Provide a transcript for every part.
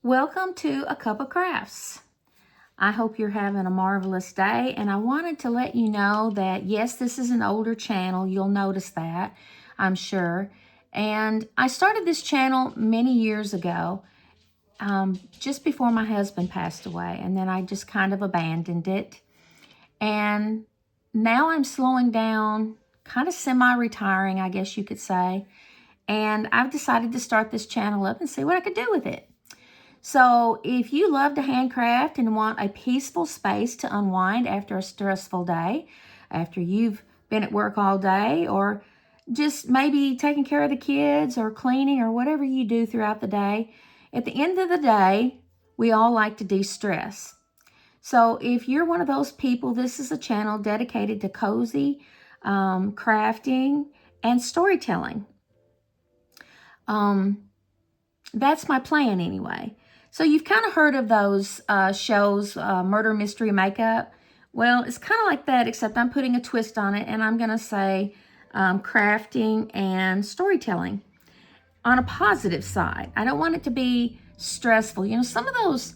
Welcome to A Cup of Crafts. I hope you're having a marvelous day, and I wanted to let you know that yes, this is an older channel. You'll notice that, I'm sure. And I started this channel many years ago, just before my husband passed away, and then I just kind of abandoned it. And now I'm slowing down, kind of semi-retiring, I guess you could say. And I've decided to start this channel up and see what I could do with it. So if you love to handcraft and want a peaceful space to unwind after a stressful day, after you've been at work all day, or just maybe taking care of the kids or cleaning or whatever you do throughout the day, at the end of the day, we all like to de-stress. So if you're one of those people, this is a channel dedicated to cozy crafting and storytelling. That's my plan anyway. So you've kind of heard of those shows, Murder Mystery Makeup. Well, it's kind of like that, except I'm putting a twist on it, and I'm going to say crafting and storytelling on a positive side. I don't want it to be stressful. You know, some of those,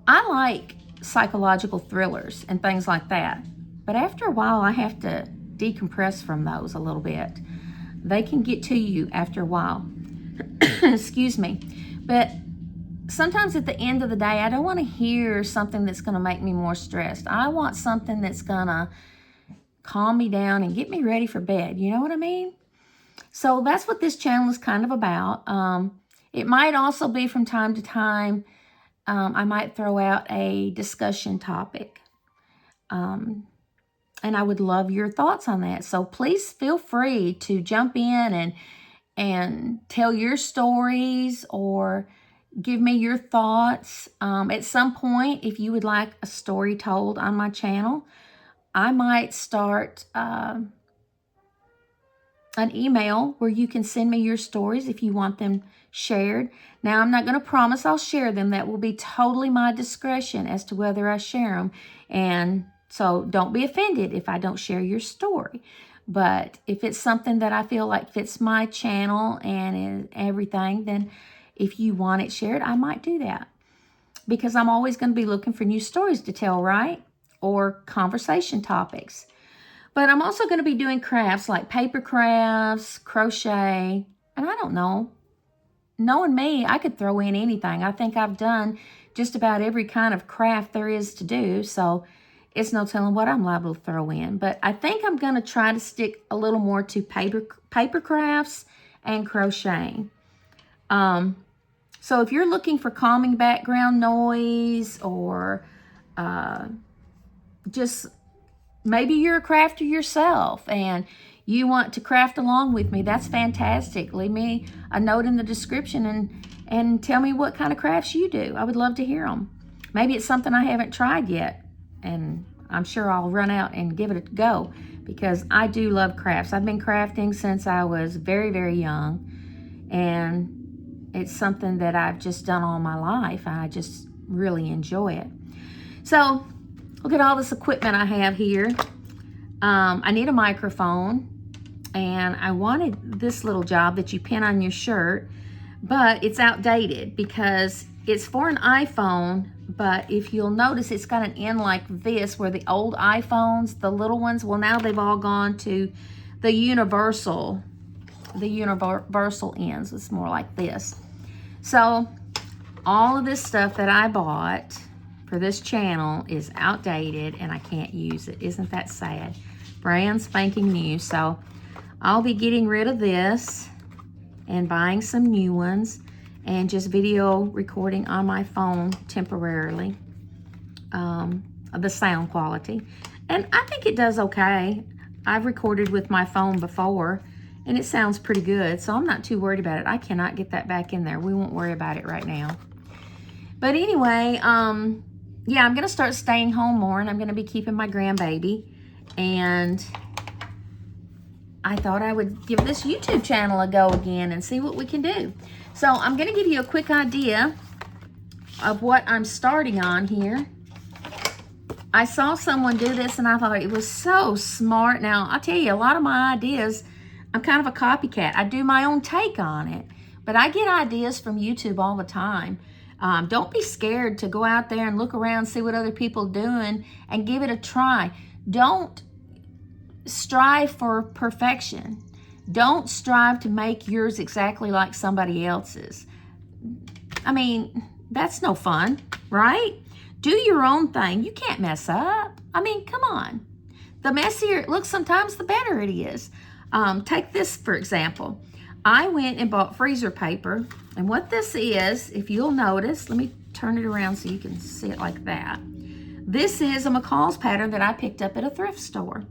I like psychological thrillers and things like that. But after a while, I have to decompress from those a little bit. They can get to you after a while. Excuse me. But sometimes at the end of the day, I don't want to hear something that's going to make me more stressed. I want something that's going to calm me down and get me ready for bed. You know what I mean? So that's what this channel is kind of about. It might also be from time to time, I might throw out a discussion topic. And I would love your thoughts on that. So please feel free to jump in and tell your stories or give me your thoughts. At some point, if you would like a story told on my channel, I might start an email where you can send me your stories if you want them shared. Now, I'm not going to promise I'll share them. That will be totally my discretion as to whether I share them. And so don't be offended if I don't share your story. But if it's something that I feel like fits my channel and everything, then if you want it shared, I might do that. Because I'm always going to be looking for new stories to tell, right? Or conversation topics. But I'm also going to be doing crafts like paper crafts, crochet, and I don't know. Knowing me, I could throw in anything. I think I've done just about every kind of craft there is to do, so it's no telling what I'm liable to throw in. But I think I'm going to try to stick a little more to paper crafts and crocheting. So if you're looking for calming background noise or just maybe you're a crafter yourself and you want to craft along with me, that's fantastic. Leave me a note in the description and tell me what kind of crafts you do. I would love to hear them. Maybe it's something I haven't tried yet, and I'm sure I'll run out and give it a go because I do love crafts. I've been crafting since I was very, very young, and it's something that I've just done all my life, and I just really enjoy it. So look at all this equipment I have here. I need a microphone, and I wanted this little job that you pin on your shirt, but it's outdated because it's for an iPhone, but if you'll notice, it's got an end like this, where the old iPhones, the little ones, well, now they've all gone to the universal ends. It's more like this. So all of this stuff that I bought for this channel is outdated and I can't use it. Isn't that sad? Brand spanking new. So I'll be getting rid of this and buying some new ones and just video recording on my phone temporarily, the sound quality. And I think it does okay. I've recorded with my phone before and it sounds pretty good, so I'm not too worried about it. I cannot get that back in there. We won't worry about it right now. But anyway, yeah, I'm gonna start staying home more, and I'm gonna be keeping my grandbaby. And I thought I would give this YouTube channel a go again and see what we can do. So I'm gonna give you a quick idea of what I'm starting on here. I saw someone do this and I thought it was so smart. Now, I'll tell you, a lot of my ideas, I'm kind of a copycat. I do my own take on it, but I get ideas from YouTube all the time. Don't be scared to go out there and look around, see what other people are doing, and give it a try. Don't strive for perfection. Don't strive to make yours exactly like somebody else's. I mean, that's no fun, right? Do your own thing. You can't mess up. I mean, come on. The messier it looks sometimes, the better it is. Take this, for example. I went and bought freezer paper. And what this is, if you'll notice, let me turn it around so you can see it like that. This is a McCall's pattern that I picked up at a thrift store.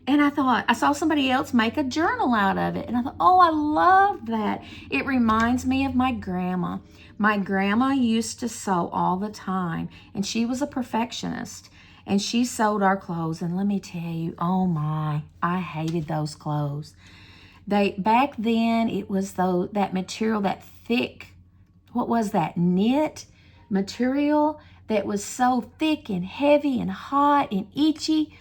And I thought, I saw somebody else make a journal out of it. And I thought, oh, I love that. It reminds me of my grandma. My grandma used to sew all the time. And she was a perfectionist. And she sewed our clothes. And let me tell you, oh my, I hated those clothes. Back then, it was that material, that thick, what was that, knit material that was so thick and heavy and hot and itchy.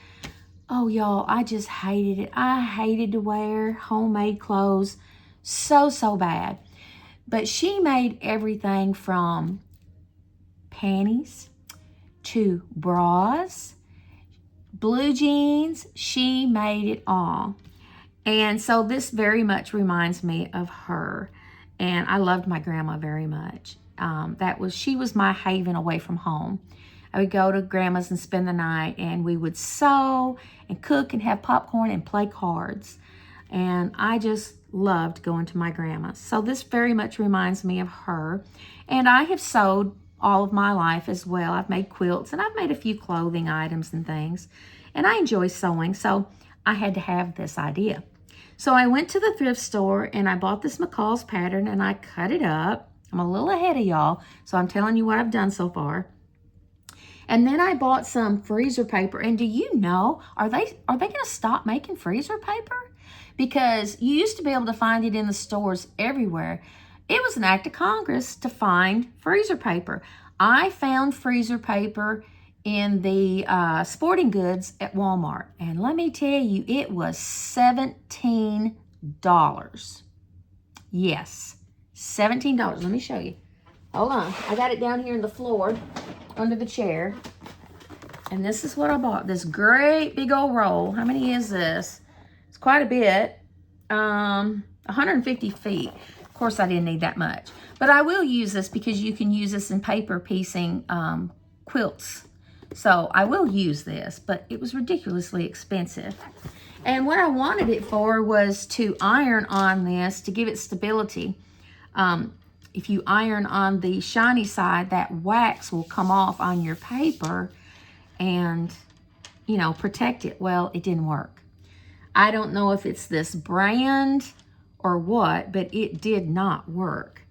Oh, y'all, I just hated it. I hated to wear homemade clothes so bad. But she made everything from panties to bras, blue jeans. She made it all. And so this very much reminds me of her. And I loved my grandma very much. She was my haven away from home. I would go to grandma's and spend the night, and we would sew and cook and have popcorn and play cards. And I just loved going to my grandma's. So this very much reminds me of her. And I have sewed all of my life as well. I've made quilts and I've made a few clothing items and things. And I enjoy sewing, so I had to have this idea. So I went to the thrift store and I bought this McCall's pattern and I cut it up. I'm a little ahead of y'all, so I'm telling you what I've done so far. And then I bought some freezer paper. And do you know, are they going to stop making freezer paper? Because you used to be able to find it in the stores everywhere. It was an act of Congress to find freezer paper. I found freezer paper in the sporting goods at Walmart. And let me tell you, it was $17. Yes, $17. Let me show you. Hold on. I got it down here in the floor under the chair. And this is what I bought. This great big old roll. How many is this? It's quite a bit. 150 feet. Of course, I didn't need that much. But I will use this because you can use this in paper piecing quilts. So I will use this, but it was ridiculously expensive. And what I wanted it for was to iron on this to give it stability. If you iron on the shiny side, that wax will come off on your paper and, you know, protect it. Well, it didn't work. I don't know if it's this brand or what, but it did not work.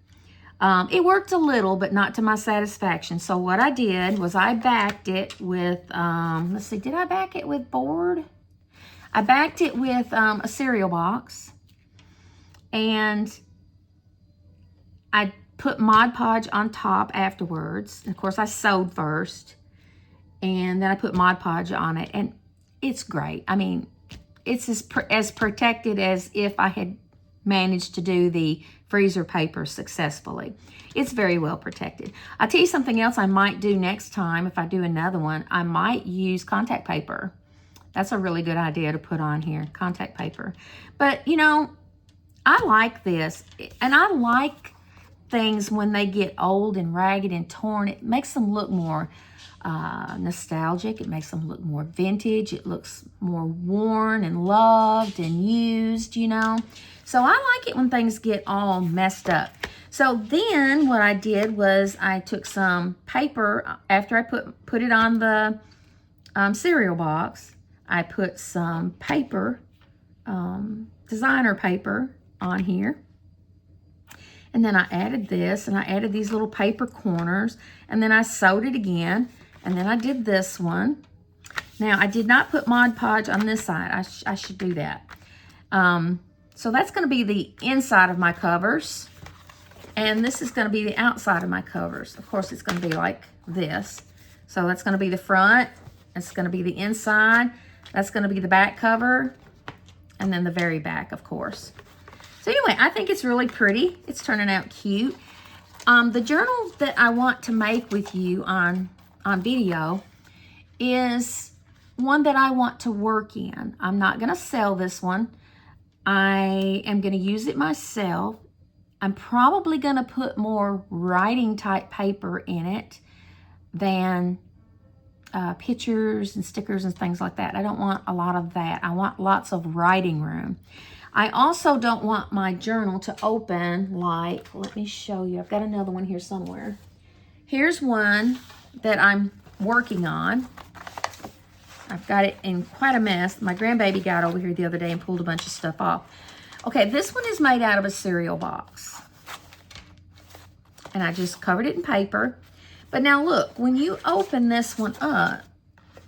It worked a little, but not to my satisfaction. So what I did was I backed it with, let's see, did I back it with board? I backed it with a cereal box. And I put Mod Podge on top afterwards. And of course, I sewed first. And then I put Mod Podge on it. And it's great. I mean, it's as protected as if I had managed to do the freezer paper successfully. It's very well protected. I'll tell you something else I might do next time. If I do another one, I might use contact paper. That's a really good idea to put on here, contact paper. But, you know, I like this. And I like things when they get old and ragged and torn. It makes them look more nostalgic. It makes them look more vintage. It looks more worn and loved and used, you know. So I like it when things get all messed up. So then what I did was I took some paper after I put it on the cereal box. I put some paper, designer paper on here. And then I added this, and I added these little paper corners, and then I sewed it again, and then I did this one. Now, I did not put Mod Podge on this side. I should do that. So that's going to be the inside of my covers, and this is going to be the outside of my covers. Of course, it's going to be like this. So that's going to be the front. It's going to be the inside. That's going to be the back cover, and then the very back, of course. So anyway, I think it's really pretty. It's turning out cute. The journal that I want to make with you on video is one that I want to work in. I'm not going to sell this one. I am going to use it myself. I'm probably going to put more writing type paper in it than pictures and stickers and things like that. I don't want a lot of that. I want lots of writing room. I also don't want my journal to open like, let me show you. I've got another one here somewhere. Here's one that I'm working on. I've got it in quite a mess. My grandbaby got over here the other day and pulled a bunch of stuff off. Okay, this one is made out of a cereal box. And I just covered it in paper. But now look, when you open this one up,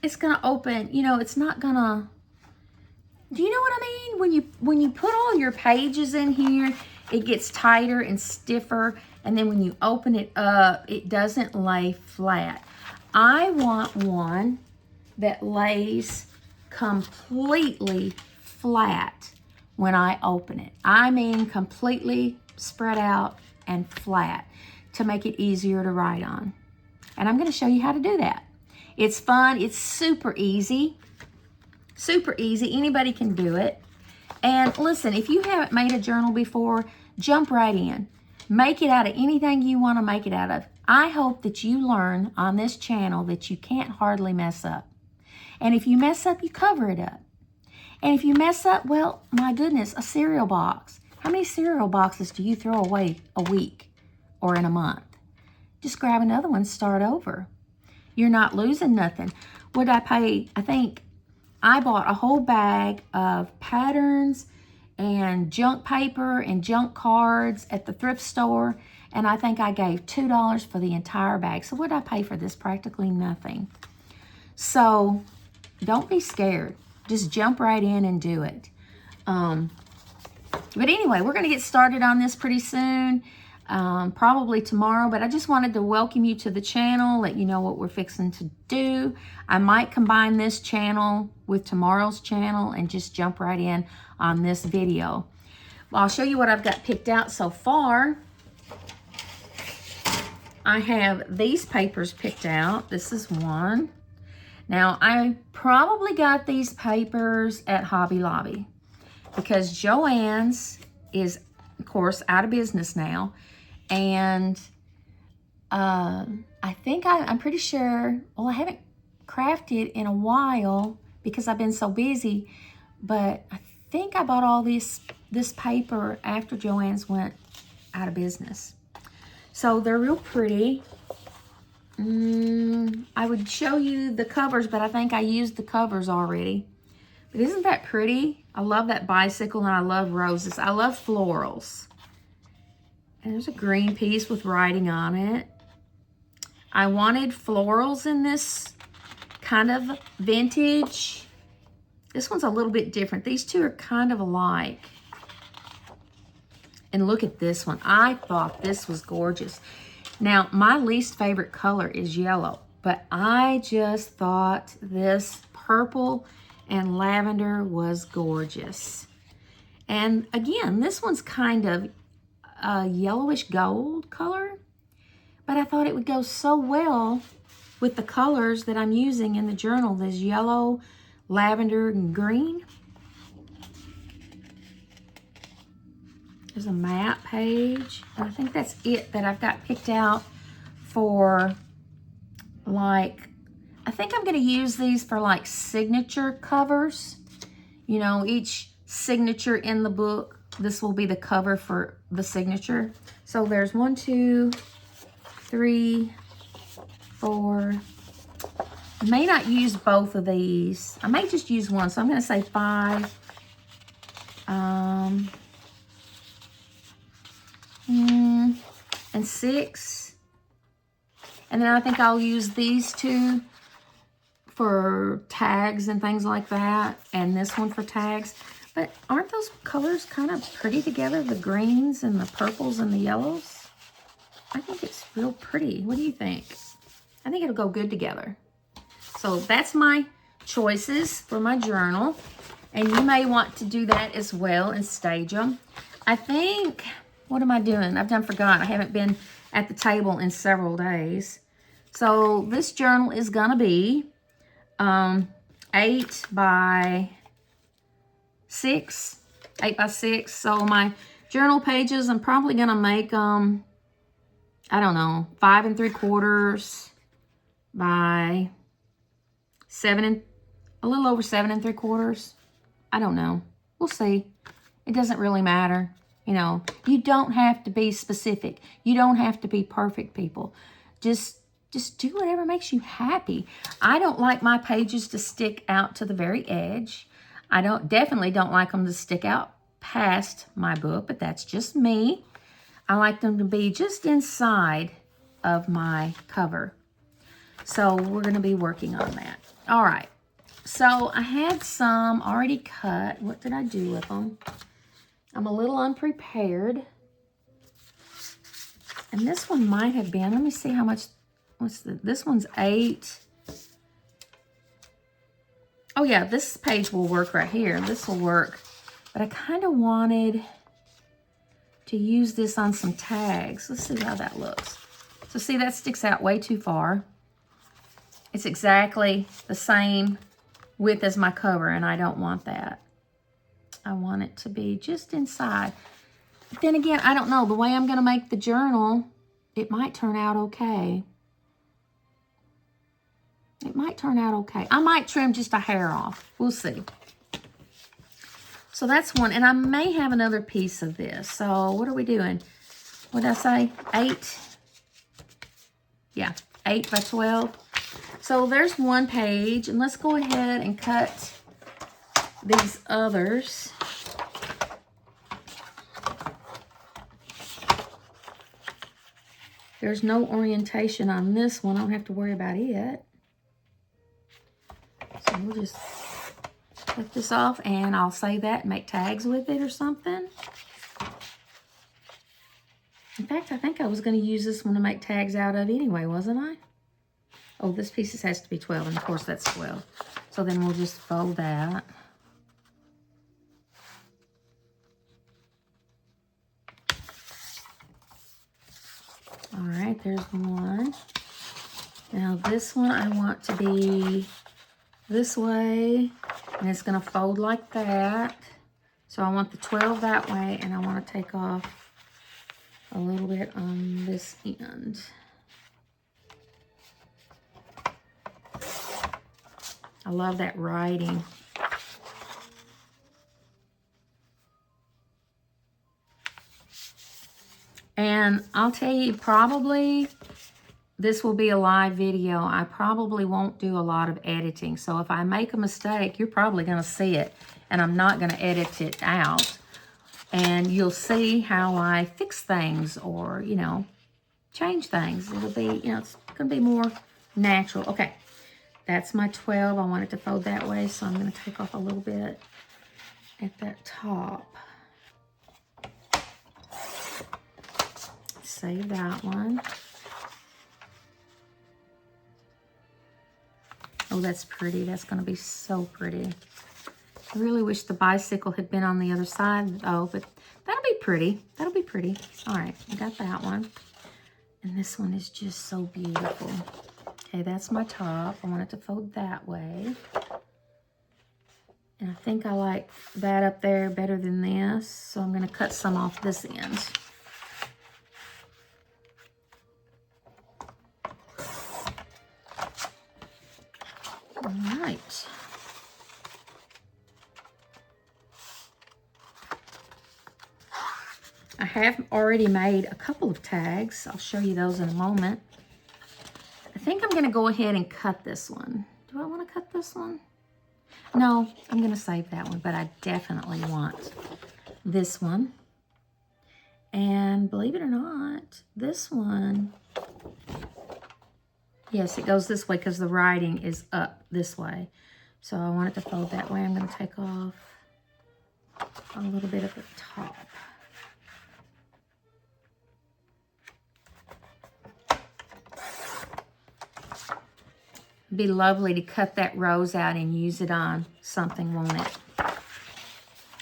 it's gonna open, you know, it's not gonna, do you know what I mean? When you put all your pages in here, it gets tighter and stiffer. And then when you open it up, it doesn't lay flat. I want one that lays completely flat when I open it. I mean completely spread out and flat to make it easier to write on. And I'm going to show you how to do that. It's fun. It's super easy. Super easy. Anybody can do it. And listen, if you haven't made a journal before, jump right in. Make it out of anything you want to make it out of. I hope that you learn on this channel that you can't hardly mess up. And if you mess up, you cover it up. And if you mess up, well, my goodness, a cereal box. How many cereal boxes do you throw away a week or in a month? Just grab another one, start over. You're not losing nothing. What did I pay? I think I bought a whole bag of patterns and junk paper and junk cards at the thrift store. And I think I gave $2 for the entire bag. So what did I pay for this? Practically nothing. So don't be scared. Just jump right in and do it. But anyway, we're going to get started on this pretty soon. Probably tomorrow. But I just wanted to welcome you to the channel. Let you know what we're fixing to do. I might combine this channel with tomorrow's channel and just jump right in on this video. Well, I'll show you what I've got picked out so far. I have these papers picked out. This is one. Now, I probably got these papers at Hobby Lobby because Joann's is, of course, out of business now. And I think I'm pretty sure, well, I haven't crafted in a while because I've been so busy, but I think I bought all this paper after Joann's went out of business. So they're real pretty. I would show you the covers, but I think I used the covers already. But isn't that pretty? I love that bicycle and I love roses. I love florals. And there's a green piece with writing on it. I wanted florals in this kind of vintage. This one's a little bit different. These two are kind of alike. And look at this one. I thought this was gorgeous. Now, my least favorite color is yellow, but I just thought this purple and lavender was gorgeous. And again, this one's kind of a yellowish gold color, but I thought it would go so well with the colors that I'm using in the journal. There's yellow, lavender, and green. There's a map page. And I think that's it that I've got picked out for, like, I think I'm going to use these for like signature covers. You know, each signature in the book, this will be the cover for the signature. So there's 1, 2, 3, 4. I may not use both of these. I may just use one. So I'm going to say 5. And 6. And then I think I'll use these two for tags and things like that. And this one for tags. But aren't those colors kind of pretty together? The greens and the purples and the yellows? I think it's real pretty. What do you think? I think it'll go good together. So that's my choices for my journal. And you may want to do that as well and stage them. I think What am I doing? I've done forgot. I haven't been at the table in several days. So this journal is going to be 8 by 6. 8 by 6. So my journal pages, I'm probably going to make them, I don't know, 5 3/4 by 7 a little over 7 3/4. I don't know. We'll see. It doesn't really matter. You know, you don't have to be specific. You don't have to be perfect, people. Just do whatever makes you happy. I don't like my pages to stick out to the very edge. I definitely don't like them to stick out past my book, but that's just me. I like them to be just inside of my cover. So we're going to be working on that. All right. So I had some already cut. What did I do with them? I'm a little unprepared. And this one might have been, let me see how much, this one's 8. Oh yeah, this page will work right here. This will work. But I kind of wanted to use this on some tags. Let's see how that looks. So see, that sticks out way too far. It's exactly the same width as my cover, and I don't want that. I want it to be just inside. But then again, I don't know. The way I'm going to make the journal, it might turn out okay. It might turn out okay. I might trim just a hair off. We'll see. So that's one. And I may have another piece of this. So what are we doing? What did I say? 8. Yeah, 8 by 12. So there's one page. And let's go ahead and cut these others. There's no orientation on this one. I don't have to worry about it. So we'll just cut this off, and I'll save that and make tags with it or something. In fact, I think I was going to use this one to make tags out of anyway, wasn't I? Oh, this piece has to be 12, and of course that's 12. So then we'll just fold that. All right, there's one. Now this one I want to be this way, and it's going to fold like that. So I want the 12 that way, and I want to take off a little bit on this end. I love that writing. And I'll tell you, probably this will be a live video. I probably won't do a lot of editing. So if I make a mistake, you're probably going to see it. And I'm not going to edit it out. And you'll see how I fix things or, you know, change things. It'll be, you know, it's going to be more natural. Okay, that's my 12. I want it to fold that way. So I'm going to take off a little bit at that top. Save that one. Oh, that's pretty. That's going to be so pretty. I really wish the bicycle had been on the other side, though, but that'll be pretty. That'll be pretty. All right, I got that one. And this one is just so beautiful. Okay, that's my top. I want it to fold that way. And I think I like that up there better than this, so I'm going to cut some off this end. All right. I have already made a couple of tags. I'll show you those in a moment. I think I'm going to go ahead and cut this one. Do I want to cut this one? No, I'm going to save that one, but I definitely want this one. And believe it or not, this one, yes, it goes this way because the writing is up this way. So I want it to fold that way. I'm going to take off a little bit at the top. It'd be lovely to cut that rose out and use it on something, won't it?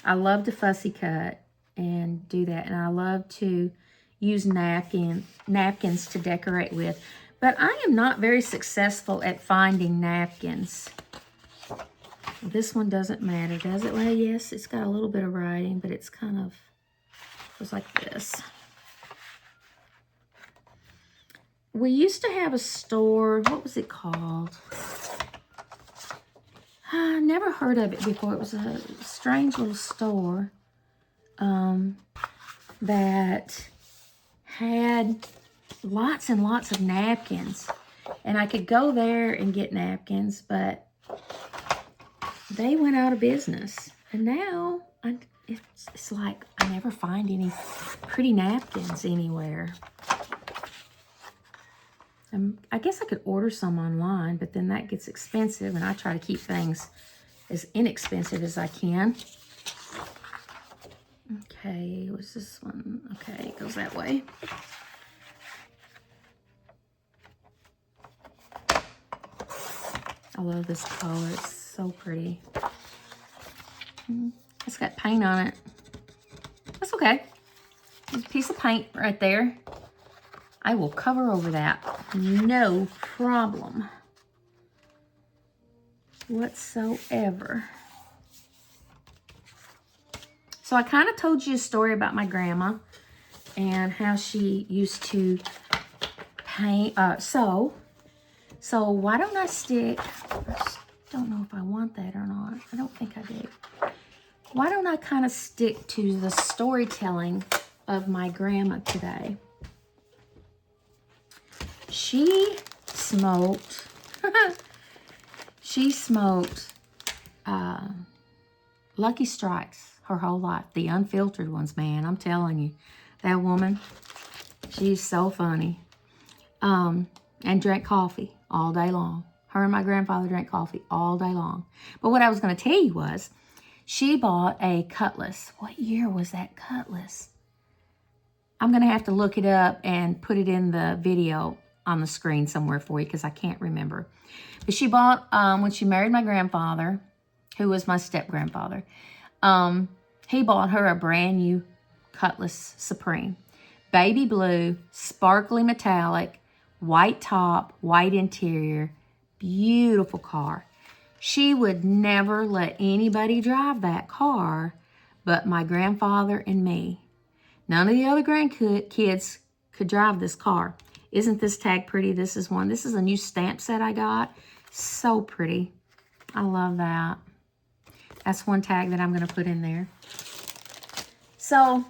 I love to fussy cut, and do that. And I love to use napkins to decorate with. But I am not very successful at finding napkins. This one doesn't matter, does it? Well, yes, it's got a little bit of writing, but it's kind of goes like this. We used to have a store. What was it called? I never heard of it before. It was a strange little store that had lots and lots of napkins. And I could go there and get napkins, but they went out of business. And now it's like I never find any pretty napkins anywhere. I guess I could order some online, but then that gets expensive, and I try to keep things as inexpensive as I can. Okay, what's this one? Okay, it goes that way. I love this color. It's so pretty. It's got paint on it. That's okay. There's a piece of paint right there. I will cover over that. No problem whatsoever. So I kind of told you a story about my grandma and how she used to paint, sew. So why don't I stick, I just don't know if I want that or not. I don't think I do. Why don't I kind of stick to the storytelling of my grandma today? She smoked, Lucky Strikes her whole life. The unfiltered ones, man. I'm telling you. That woman, she's so funny. And drank coffee all day long. Her and my grandfather drank coffee all day long. But what I was going to tell you was, she bought a cutlass. What year was that cutlass? I'm going to have to look it up and put it in the video on the screen somewhere for you because I can't remember. But she bought, when she married my grandfather, who was my step-grandfather, he bought her a brand new Cutlass Supreme. Baby blue, sparkly metallic, white top, white interior, beautiful car. She would never let anybody drive that car but my grandfather and me. None of the other grandkids could drive this car. Isn't this tag pretty? This is one. This is a new stamp set I got. So pretty. I love that. That's one tag that I'm going to put in there. So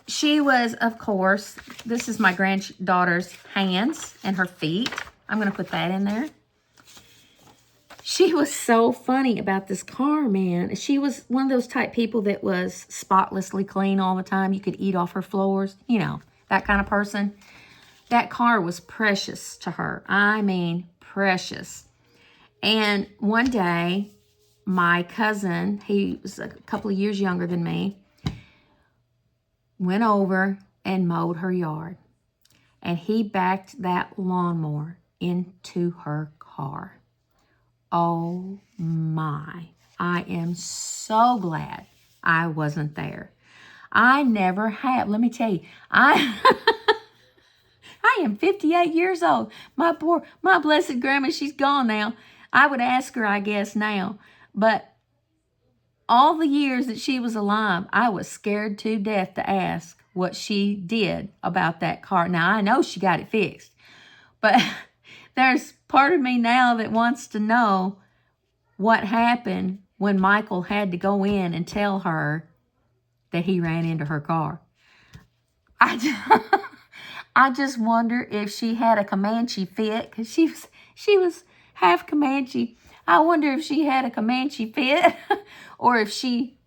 she was, of course, this is my granddaughter's hands and her feet. I'm going to put that in there. She was so funny about this car, man. She was one of those type people that was spotlessly clean all the time. You could eat off her floors. You know, that kind of person. That car was precious to her. I mean, precious. And one day, my cousin, he was a couple of years younger than me, went over and mowed her yard. And he backed that lawnmower into her car. Oh my. I am so glad I wasn't there. I never have. Let me tell you, I am 58 years old. My blessed grandma, she's gone now. I would ask her, I guess, now. But all the years that she was alive, I was scared to death to ask what she did about that car. Now, I know she got it fixed. But there's part of me now that wants to know what happened when Michael had to go in and tell her that he ran into her car. I just wonder if she had a Comanche fit, because she was half Comanche. I wonder if she had a Comanche fit or if she,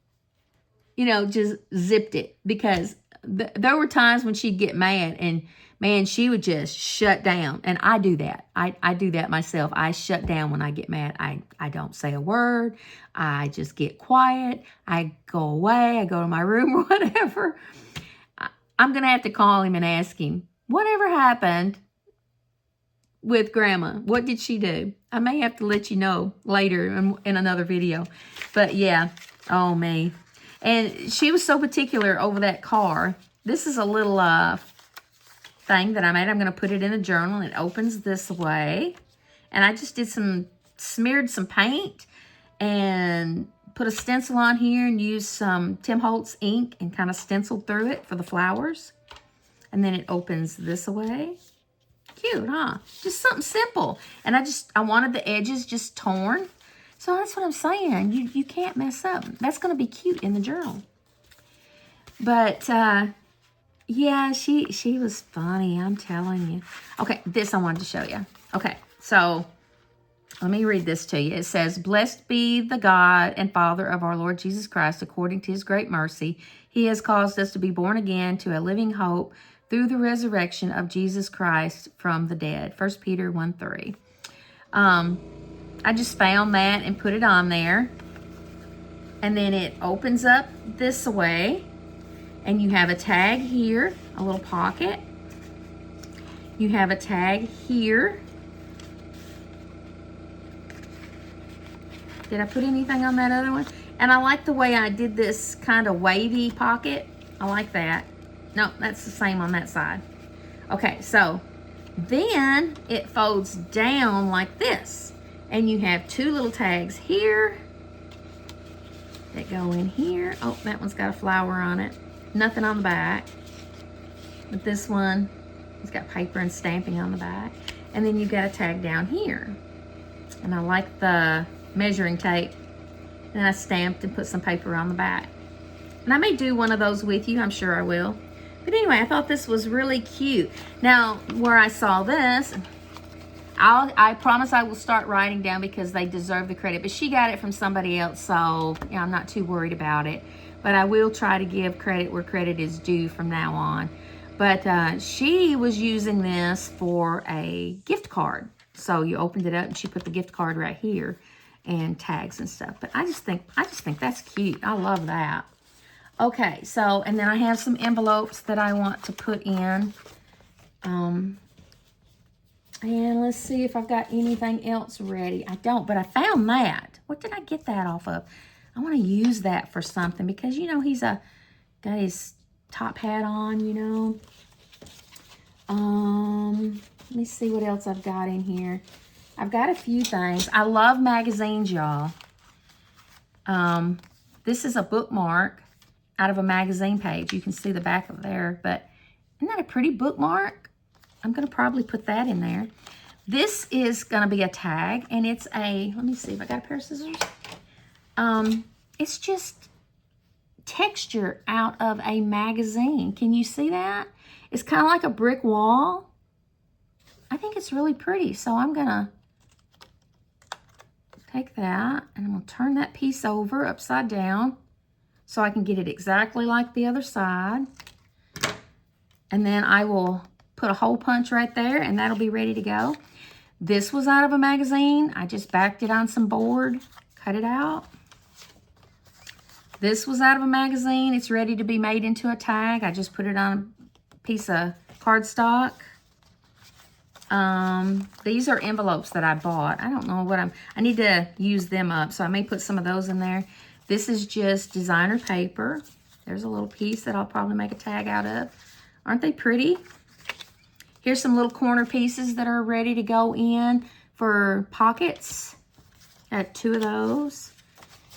you know, just zipped it, because there were times when she'd get mad and, man, she would just shut down. And I do that. I do that myself. I shut down when I get mad. I don't say a word. I just get quiet. I go away. I go to my room or whatever. I'm going to have to call him and ask him, whatever happened with Grandma? What did she do? I may have to let you know later in another video. But yeah, oh me. And she was so particular over that car. This is a little thing that I made. I'm going to put it in a journal. It opens this way. And I just did smeared some paint and put a stencil on here and used some Tim Holtz ink and kind of stenciled through it for the flowers. And then it opens this way. Cute, huh? Just something simple. And I wanted the edges just torn. So that's what I'm saying. You can't mess up. That's going to be cute in the journal. But, yeah, she was funny, I'm telling you. Okay, this I wanted to show you. Okay, so let me read this to you. It says, "Blessed be the God and Father of our Lord Jesus Christ, according to his great mercy. He has caused us to be born again to a living hope through the resurrection of Jesus Christ from the dead." 1 Peter 1:3. I just found that and put it on there. And then it opens up this way. And you have a tag here, a little pocket. You have a tag here. Did I put anything on that other one? And I like the way I did this kind of wavy pocket. I like that. No, that's the same on that side. Okay, so then it folds down like this. And you have two little tags here that go in here. Oh, that one's got a flower on it. Nothing on the back. But this one, it's got paper and stamping on the back. And then you've got a tag down here. And I like the measuring tape. And I stamped and put some paper on the back. And I may do one of those with you. I'm sure I will. But anyway, I thought this was really cute. Now, where I saw this, I promise I will start writing down because they deserve the credit. But she got it from somebody else, so yeah, I'm not too worried about it. But I will try to give credit where credit is due from now on. But she was using this for a gift card. So you opened it up and she put the gift card right here and tags and stuff. But I just think that's cute. I love that. Okay, so and then I have some envelopes that I want to put in. And let's see if I've got anything else ready. I don't, but I found that. What did I get that off of? I want to use that for something because, you know, he's got his top hat on, you know. Let me see what else I've got in here. I've got a few things. I love magazines, y'all. This is a bookmark out of a magazine page. You can see the back of there, but isn't that a pretty bookmark? I'm going to probably put that in there. This is going to be a tag, and it's let me see if I got a pair of scissors. It's just texture out of a magazine. Can you see that? It's kind of like a brick wall. I think it's really pretty, so I'm going to take that, and I'm going to turn that piece over upside down so I can get it exactly like the other side. And then I will put a hole punch right there, and that'll be ready to go. This was out of a magazine. I just backed it on some board, cut it out. This was out of a magazine. It's ready to be made into a tag. I just put it on a piece of cardstock. These are envelopes that I bought. I don't know what I need to use them up, so I may put some of those in there. This is just designer paper. There's a little piece that I'll probably make a tag out of. Aren't they pretty? Here's some little corner pieces that are ready to go in for pockets. Got two of those.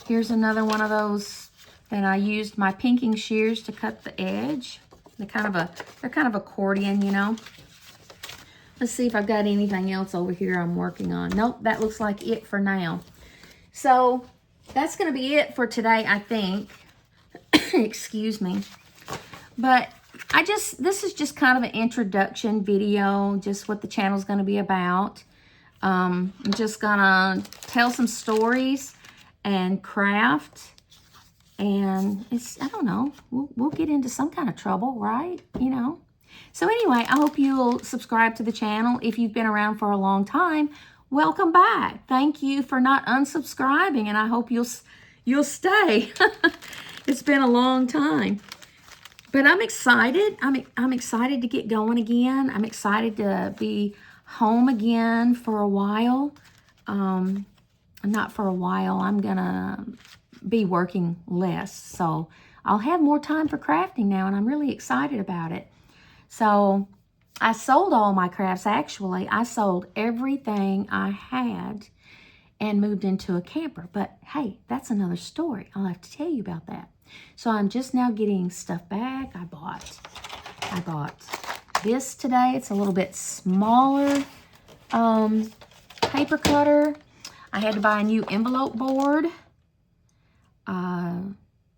Here's another one of those, and I used my pinking shears to cut the edge. They're kind of accordion, you know. Let's see if I've got anything else over here I'm working on. Nope, that looks like it for now. So that's going to be it for today, I think. Excuse me. But this is just kind of an introduction video, just what the channel's going to be about. I'm just going to tell some stories and craft. And I don't know, we'll get into some kind of trouble, right? You know. So anyway, I hope you'll subscribe to the channel. If you've been around for a long time, welcome back. Thank you for not unsubscribing, and I hope you'll stay. It's been a long time. But I'm excited. I'm excited to get going again. I'm excited to be home again for a while. Not for a while. I'm gonna be working less. So I'll have more time for crafting now, and I'm really excited about it. So I sold all my crafts, actually. I sold everything I had and moved into a camper. But hey, that's another story. I'll have to tell you about that. So I'm just now getting stuff back. I bought this today. It's a little bit smaller paper cutter. I had to buy a new envelope board.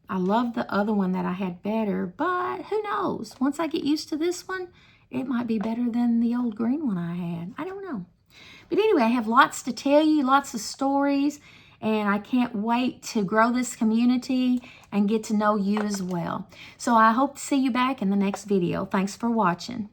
I love the other one that I had better, but who knows? Once I get used to this one, it might be better than the old green one I had. I don't know. But anyway, I have lots to tell you, lots of stories, and I can't wait to grow this community and get to know you as well. So I hope to see you back in the next video. Thanks for watching.